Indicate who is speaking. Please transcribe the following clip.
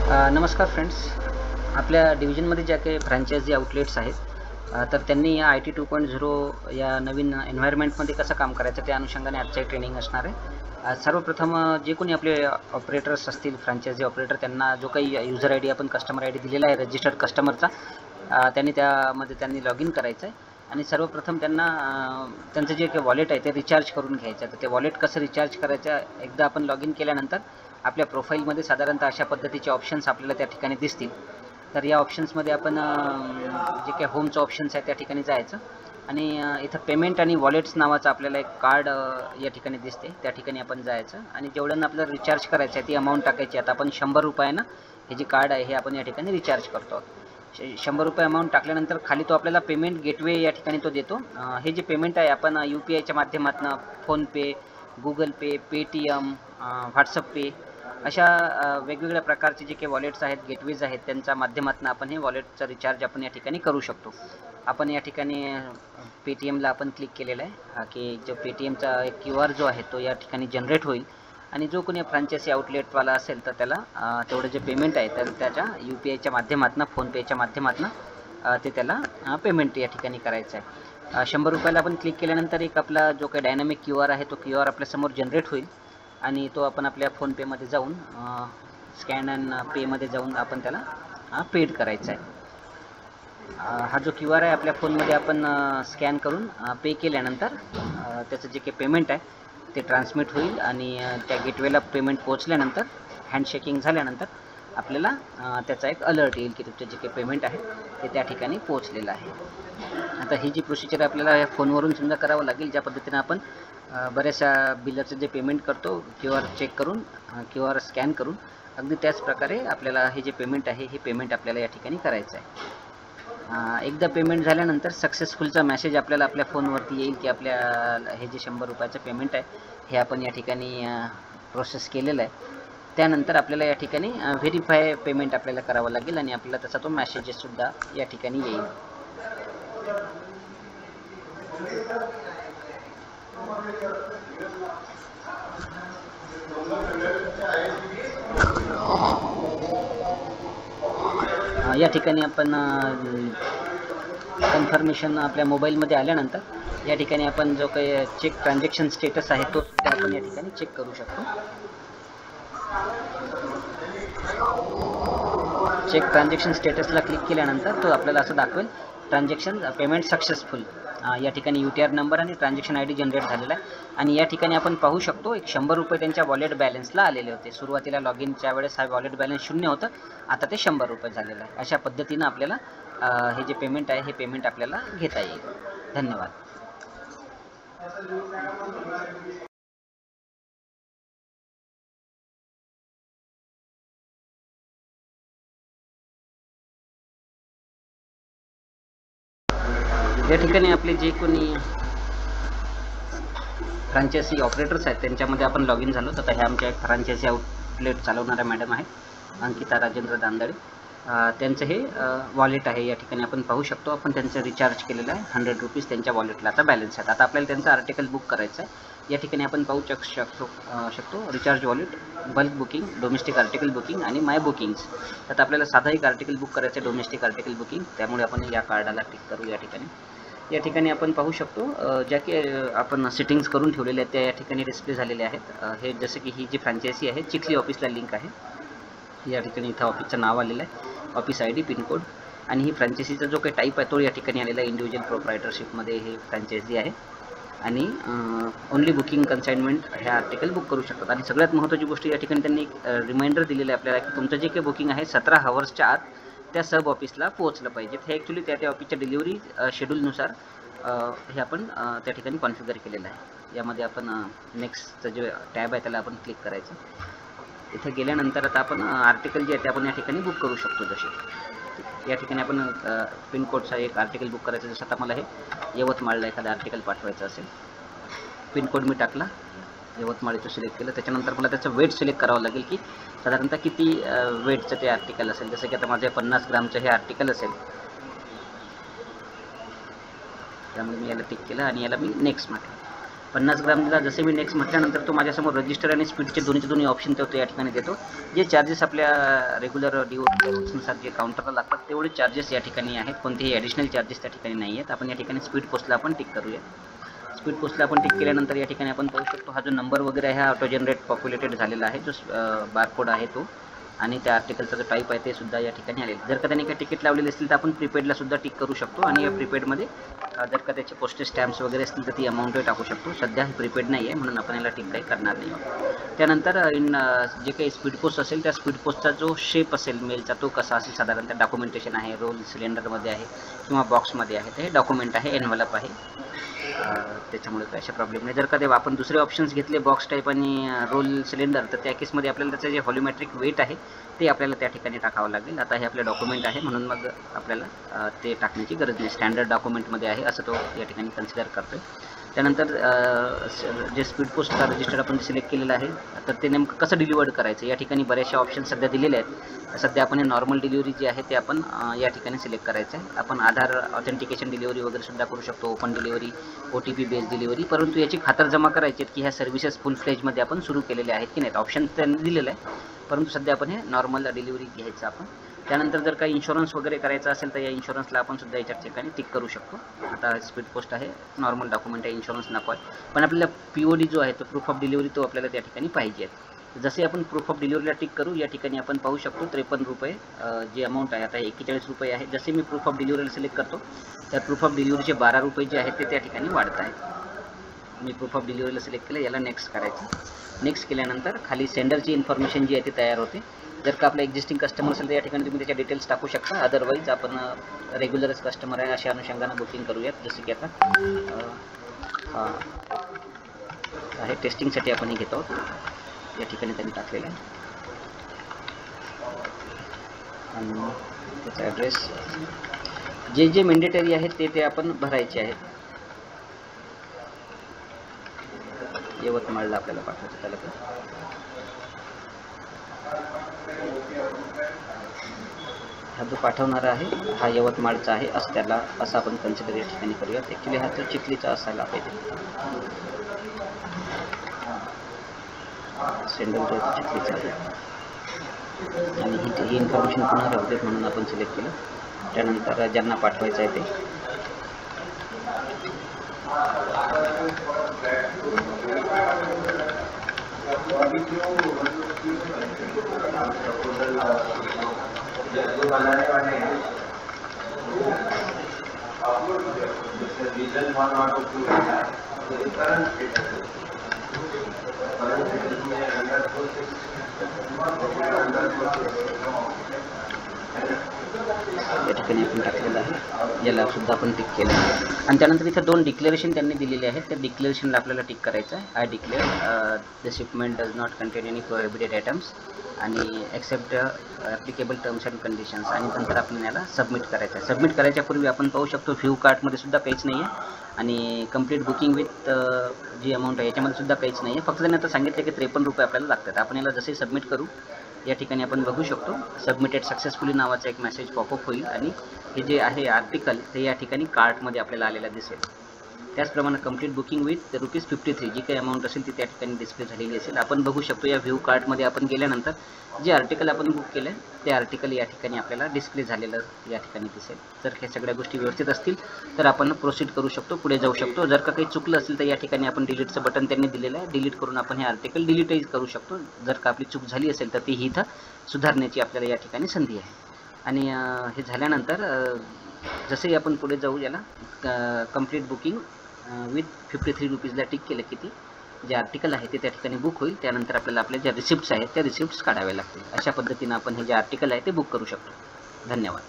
Speaker 1: नमस्कार फ्रेंड्स. आपल्या डिव्हिजनमध्ये ज्या काही फ्रँचायझी आउटलेट्स आहेत, तर त्यांनी या IT 2.0 या नवीन एन्व्हायरमेंटमध्ये कसं काम करायचं त्या अनुषंगाने आजचं ट्रेनिंग असणार आहे. सर्वप्रथम जे कोणी आपले ऑपरेटर्स असतील, फ्रँचायझी ऑपरेटर, त्यांना जो काही यूजर ID आपण कस्टमर ID दिलेला आहे रजिस्टर्ड कस्टमरचा, त्यांनी लॉग इन करायचं आहे. आणि सर्वप्रथम त्यांना त्यांचं जे काही वॉलेट आहे ते रिचार्ज करून घ्यायचं. तर ते वॉलेट कसं रिचार्ज करायचं, एकदा आपण लॉग इन केल्यानंतर आपल्या प्रोफाईलमध्ये साधारणतः अशा पद्धतीचे ऑप्शन्स आपल्याला त्या ठिकाणी दिसतील. तर या ऑप्शन्समध्ये आपण जे काही होमचं ऑप्शन्स आहे त्या ठिकाणी जायचं आणि इथं पेमेंट आणि वॉलेट्स नावाचं आपल्याला एक कार्ड या ठिकाणी दिसते, त्या ठिकाणी आपण जायचं आणि जेवढ्यांना आपल्याला रिचार्ज करायचं आहे ती अमाऊंट टाकायची. आता आपण 100 रुपयानं हे जे कार्ड आहे हे आपण या ठिकाणी रिचार्ज करतो. 100 रुपये अमाऊंट टाकल्यानंतर खाली तो आपल्याला पेमेंट गेटवे या ठिकाणी तो देतो. हे जे पेमेंट आहे आपण UPIच्या माध्यमातून, फोनपे, गुगल पे, पेटीएम, व्हॉट्सअप पे अशा वेगवेगळ्या प्रकारचे जे काही वॉलेट्स आहेत, गेटवेज आहेत, त्यांच्या माध्यमातून आपण हे वॉलेटचं रिचार्ज आपण या ठिकाणी करू शकतो. आपण या ठिकाणी पेटीएमला आपण क्लिक केलेलं आहे की जो पेटीएमचा एक QR जो आहे तो या ठिकाणी जनरेट होईल आणि जो कोणी फ्रँचायझी आउटलेटवाला असेल तर त्याला तेवढं जे पेमेंट आहे तर त्याच्या UPIच्या माध्यमातून, फोनपेच्या माध्यमातून ते त्याला पेमेंट या ठिकाणी करायचं आहे. 100 रुपयाला आपण क्लिक केल्यानंतर एक आपला जो काही डायनामिक QR आहे तो QR आपल्यासमोर जनरेट होईल आणि तो आपण आपल्या फोनपेमध्ये जाऊन स्कॅन अँड पेमध्ये जाऊन आपण त्याला पेड करायचा आहे. हा जो QR आहे आपल्या फोनमध्ये आपण स्कॅन करून पे केल्यानंतर त्याचं जे काही पेमेंट आहे ते ट्रान्समिट होईल आणि त्या गेटवेला पेमेंट पोहोचल्यानंतर, हँडशेकिंग झाल्यानंतर आपल्याला त्याचा एक अलर्ट येईल की तुमचं जे काही पेमेंट आहे ते त्या ठिकाणी पोहोचलेलं आहे. आता ही जी प्रोसिजर आपल्याला या फोनवरून सुद्धा करावं लागेल. ज्या पद्धतीनं आपण बऱ्याचशा बिलाचं जे पेमेंट करतो QR चेक करून, QR स्कॅन करून, अगदी त्याच प्रकारे आपल्याला हे जे पेमेंट आहे हे पेमेंट आपल्याला या ठिकाणी करायचं आहे. एकदा पेमेंट झाल्यानंतर सक्सेसफुलचा मेसेज आपल्याला आपल्या फोनवरती येईल की आपल्या हे जे 100 रुपयाचं पेमेंट आहे हे आपण या ठिकाणी प्रोसेस केलेलं आहे. त्यानंतर आपल्याला या ठिकाणी व्हेरीफाय पेमेंट आपल्याला करावं लागेल आणि आपल्याला तसा तो मेसेजेससुद्धा या ठिकाणी येईल. या ठिकाणी आपण कन्फर्मेशन आपल्या मोबाईलमध्ये आल्यानंतर या ठिकाणी आपण जो काही चेक ट्रान्झॅक्शन स्टेटस आहे तो आपण या ठिकाणी चेक करू शकतो. चेक ट्रान्झॅक्शन स्टेटसला क्लिक केल्यानंतर तो आपल्याला असं दाखवेल, ट्रान्झॅक्शन पेमेंट सक्सेसफुल. या ठिकाणी UTR नंबर आणि ट्रान्झॅक्शन ID जनरेट झालेला आहे आणि या ठिकाणी आपण पाहू शकतो एक 100 रुपये त्यांच्या वॉलेट बॅलन्सला आलेले होते. सुरुवातीला लॉग इनच्या वेळेस हा वॉलेट बॅलन्स 0 होतं, आता ते 100 रुपये झालेलं आहे. अशा पद्धतीनं आपल्याला हे जे पेमेंट आहे हे पेमेंट आपल्याला घेता येईल. धन्यवाद. या ठिकाणी आपले जे कोणी फ्रँचायझी ऑपरेटर्स आहेत त्यांच्यामध्ये आपण लॉग इन झालो. तर हे आमच्या एक फ्रँचायझी आउटलेट चालवणाऱ्या मॅडम आहेत, अंकिता राजेंद्र दांदळे. त्यांचं हे वॉलेट आहे, या ठिकाणी आपण पाहू शकतो. आपण त्यांचं रिचार्ज केलेलं आहे 100 रुपीज त्यांच्या वॉलेटला आता बॅलन्स आहेत. आता आपल्याला त्यांचं आर्टिकल बुक करायचं आहे. या ठिकाणी आपण पाहू शकतो recharge wallet, bulk booking, domestic article booking आणि माय बुकिंग्स. तर आपल्याला साधा एक आर्टिकल बुक करायचं आहे, डोमेस्टिक आर्टिकल बुकिंग. त्यामुळे आपण या कार्डाला क्लिक करू. या ठिकाणी आपण पाहू शकतो ज्या की आपण सेटिंग्स करून ठेवलेल्या आहेत त्या या ठिकाणी डिस्प्ले झालेल्या आहेत. हे जसं की ही जी फ्रँचायझी आहे चिखली ऑफिसला लिंक आहे. या ठिकाणी इथं ऑफिसचं नाव आलेलं आहे, ऑफिस ID, पिनकोड आणि ही फ्रँचायझीचा जो काही टाईप आहे तो या ठिकाणी आलेला आहे. इंडिव्हिज्युअल प्रोप्रायटरशिपमध्ये हे फ्रँचायझी आहे आणि ओनली बुकिंग कन्साइनमेंट हे आर्टिकल बुक करू शकतात. आणि सगळ्यात महत्त्वाची गोष्ट या ठिकाणी त्यांनी एक रिमाइंडर दिलेलं आहे आपल्याला की तुमचं जे काही बुकिंग आहे 17 हवर्सच्या आत त्या सब ऑफिसला पोहोचलं पाहिजे. हे ॲक्च्युली त्या ऑफिसच्या डिलिव्हरी शेड्यूलनुसार हे आपण त्या ठिकाणी कॉन्फिगर केलेलं आहे. यामध्ये आपण नेक्स्टचं जे टॅब आहे त्याला आपण क्लिक करायचं. इथे गेल्यानंतर आता आपण आर्टिकल जे आहे ते आपण या ठिकाणी बुक करू शकतो. जसे या ठिकाणी आपण पिनकोडचा एक आर्टिकल बुक करायचं. जसं आता मला हे यवतमाळला एखादं आर्टिकल पाठवायचं असेल, पिनकोड मी टाकला, यवतमाळचं सिलेक्ट केलं. त्याच्यानंतर मला त्याचं वेट सिलेक्ट करावं लागेल की साधारणतः किती वेटचं ते आर्टिकल असेल. जसं की आता माझं 50 ग्रामचं हे आर्टिकल असेल, त्यामुळे मी याला टिक केलं आणि याला मी नेक्स्ट म्हटलं. 50 ग्रामला जसे मी नेक्स्ट म्हटल्यानंतर तो माझ्यासमोर रजिस्टर आणि स्पीडचे दोन्ही ऑप्शन तो या ठिकाणी देतो. जे चार्जेस आपल्या रेग्युलर नुसार जे काउंटरला लागतात तेवढे चार्जेस या ठिकाणी आहेत, कोणतेही ॲडिशनल चार्जेस त्या ठिकाणी नाही आहेत. आपण या ठिकाणी स्पीड पोस्टला आपण टिक करूया. स्पीड पोस्टला आपण टिक केल्यानंतर या ठिकाणी आपण पाहू शकतो हा जो नंबर वगैरे आहे हा ऑटो जनरेट पॉप्युलेटेड झालेला आहे, जो बारकोड आहे तो, आणि त्या आर्टिकलचा जो टाईप आहे ते सुद्धा या ठिकाणी आलेलं. जर का त्यांनी काही तिकीट लावलेली असतील तर आपण प्रीपेडला सुद्धा टिक करू शकतो, आणि या प्रीपेडमध्ये जर का त्याचे पोस्टेज स्टॅम्प्स वगैरे असतील तर ती अमाऊंटही टाकू शकतो. सध्या प्रीपेड नाही आहे म्हणून आपण याला टिक काही करणार नाही. त्यानंतर जे काही स्पीड पोस्ट असेल त्या स्पीड पोस्टचा जो शेप असेल मेलचा तो कसा असेल, साधारणतः डॉक्युमेंटेशन आहे, रोल सिलेंडरमध्ये आहे किंवा बॉक्समध्ये आहे, तर हे डॉक्युमेंट आहे, एनव्हलप आहे, त्याच्यामुळे काही अशा प्रॉब्लेम नाही. जर का ते आपण दुसरे ऑप्शन्स घेतले बॉक्स टाईप आणि रोल सिलेंडर, तर त्या केसमध्ये आपल्याला त्याचं जे व्हॉल्युमेट्रिक वेट आहे ते आपल्याला त्या ठिकाणी टाकावं लागेल. आता हे आपले डॉक्युमेंट आहे म्हणून मग आपल्याला ते टाकण्याची गरज नाही, स्टँडर्ड डॉक्युमेंटमध्ये आहे असं तो या ठिकाणी कन्सिडर करतो. त्यानंतर जे स्पीड पोस्टचा रजिस्टर आपण सिलेक्ट केलेलं आहे, तर ते नेमकं कसं डिलिव्हर्ड करायचं या ठिकाणी बऱ्याचशा ऑप्शन सध्या दिलेले आहेत. सध्या आपण हे नॉर्मल डिलिव्हरी जी आहे ते आपण या ठिकाणी सिलेक्ट करायचं आहे. आपण आधार ऑथेंटिकेशन डिलिव्हरी वगैरे सुद्धा करू शकतो, open delivery, OTP based delivery, परंतु याची खातरजमा करायची आहेत की ह्या सर्व्हिसेस फुल फ्लेजमध्ये आपण सुरू केलेल्या आहेत की नाहीत. ऑप्शन त्यांनी दिलेलं आहे, परंतु सध्या आपण हे नॉर्मल डिलिव्हरी घ्यायचं आपण. त्यानंतर जर काही इन्शुरन्स वगैरे करायचा असेल तर या इन्शुरन्सला आपण सुद्धा याच्या ठिकाणी टिक करू शकतो. आता स्पीड पोस्ट आहे, नॉर्मल डॉक्युमेंट आहे, इन्शुरन्स नको आहे, पण आपल्याला POD जो आहे तो प्रूफ ऑफ डिलिव्हरी तो आपल्याला त्या ठिकाणी पाहिजे आहे. जसे आपण प्रूफ ऑफ डिलिव्हरीला टिक करू या ठिकाणी आपण पाहू शकतो 53 रुपये जी अमाऊंट आहे, आता 41 रुपये आहे. जसे मी प्रूफ ऑफ डिलिव्हरीला सिलेक्ट करतो तर प्रूफ ऑफ डिलिव्हरीचे 12 रुपये जे आहेत ते त्या ठिकाणी वाढत आहेत. मी प्रूफ ऑफ डिलिव्हरीला सिलेक्ट केलं, याला नेक्स्ट करायचं. नेक्स्ट केल्यानंतर खाली सेंडरची इन्फॉर्मेशन जी आहे ती तयार होते. जर का आपला एक्झिस्टिंग कस्टमर असेल तर या ठिकाणी तुम्ही त्याच्या डिटेल्स टाकू शकता, अदरवाईज आपण रेग्युलरच कस्टमर आहे अशा अनुषंगाने बुकिंग करूयात. जसे की आता आहे टेस्टिंगसाठी आपण हे घेतो, या ठिकाणी त्यांनी टाकलेलं आहे, आणि त्याचा ॲड्रेस जे मॅन्डेटरी आहे ते आपण भरायचे आहेत. यवतमाळला आपल्याला पाठवायचं त्याला, हा जो पाठवणारा आहे हा यवतमाळचा आहे असं आपण कन्सिडर या ठिकाणी करूयात. ॲक्च्युली हा तो चिखलीचा असायला पाहिजे, सेंडर जो चिखलीचा आहे, आणि ही इन्फॉर्मेशन पुन्हा राहते म्हणून आपण सिलेक्ट केलं. त्यानंतर ज्यांना पाठवायचं आहे ते या ठिकाणी आपण टाकलेलं आहे, याला सुद्धा आपण टिक केलं. आणि त्यानंतर इथं 2 डिक्लेरेशन त्यांनी दिलेले आहेत, त्या डिक्लेरेशनला आपल्याला टिक करायचं आहे. I declare the shipment does not contain any prohibited items आणि accept applicable terms and conditions, आणि नंतर आपण याला सबमिट करायचं आहे. सबमिट करायच्या पूर्वी आपण पाहू शकतो व्ह्यू कार्टमध्ये सुद्धा काहीच नाही आहे, आणि कंप्लीट बुकिंग विथ जी अमाऊंट आहे याच्यामध्ये सुद्धा काहीच नाही आहे. फक्त त्यांनी आता सांगितलं की 53 रुपये आपल्याला लागतात. आपण याला जसे सबमिट करू या ठिकाणी आपण बघू शकतो सबमिटेड सक्सेसफुली नावाचा एक मेसेज पॉपअप होईल, आणि हे जे आहे आर्टिकल ते या ठिकाणी कार्टमध्ये आपल्याला आलेला दिसेल. त्याचप्रमाणे कंप्लीट बुकिंग विथ ₹53 जी काही अमाऊंट असेल ती त्या ठिकाणी डिस्प्ले झालेली असेल. आपण बघू शकतो या व्ह्यू कार्टमध्ये आपण गेल्यानंतर जे आर्टिकल आपण बुक केलं आहे ते आर्टिकल या ठिकाणी आपल्याला डिस्प्ले झालेलं या ठिकाणी दिसेल. जर हे सगळ्या गोष्टी व्यवस्थित असतील तर आपण प्रोसीड करू शकतो, पुढे जाऊ शकतो. जर का काही चुकलं असेल तर या ठिकाणी आपण डिलीटचं बटन त्यांनी दिलेलं आहे, डिलीट करून आपण हे आर्टिकल डिलीटही करू शकतो. जर का आपली चूक झाली असेल तर ती इथं सुधारण्याची आपल्याला या ठिकाणी संधी आहे. आणि हे झाल्यानंतर जसे आपण पुढे जाऊ, याला कंप्लीट बुकिंग विथ ₹53 टिक केलं की ती जे आर्टिकल आहे ते त्या ठिकाणी बुक होईल. त्यानंतर आपल्याला आपल्या ज्या रिसिप्ट्स आहेत त्या रिसिप्ट्स काढाव्या लागतील. अशा पद्धतीनं आपण हे जे आर्टिकल आहे ते बुक करू शकतो. धन्यवाद.